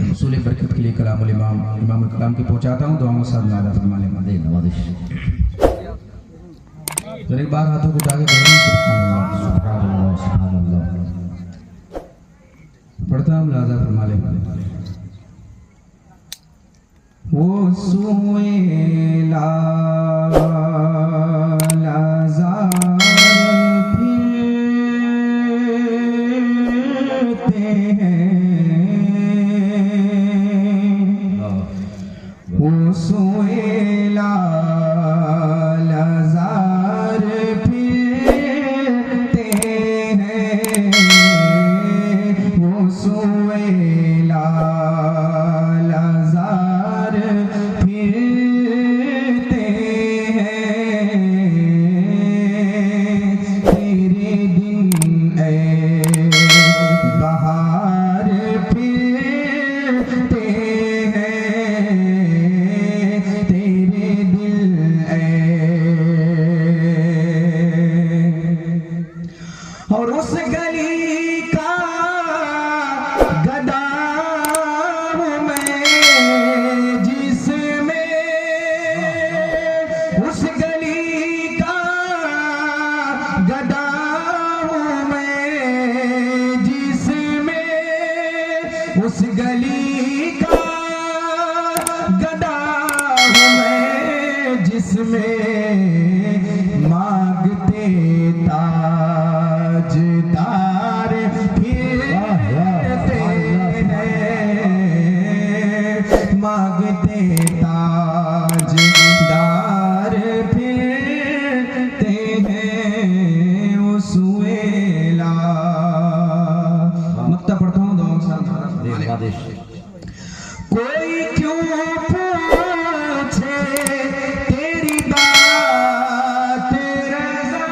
रसूल बरकत के लिए कलामुल इमाम कलाम की पहुंचाता हूँ। दुआओं के साथ नादा फरमाने मदे नवाजिश। तो एक बार हाथों को जाके पढ़ता हूँ नादा फरमाने वो सुएला और उस गली का गदा हूँ मैं जिसमें, उस गली का गदा हूँ मैं जिसमें, उस गली का गदा हूँ मैं जिसमें मांगते ताजदार फिरते हैं, मांगते ताजदार फिरते हैं। वो सुएला मक्ता पढ़ता हूँ दो कोई क्यों पूछे तेरी बात रज़ा,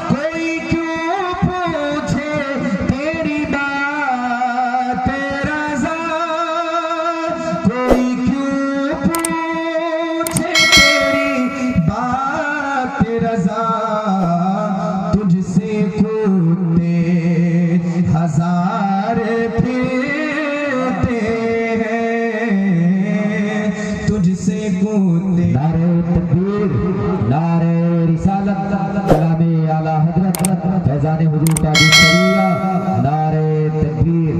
कोई क्यों पूछे तेरी बात रज़ा, कोई क्यों पूछे तेरी बात रज़ा, तुझसे कूदे हजार फिरते हैं, तुझसे कूदे। नारे तकबीर, नारे रिसालत, कलामे आला हजरत, फैज़ाने हुजूर ताबिश शरिया, नारे तकबीर।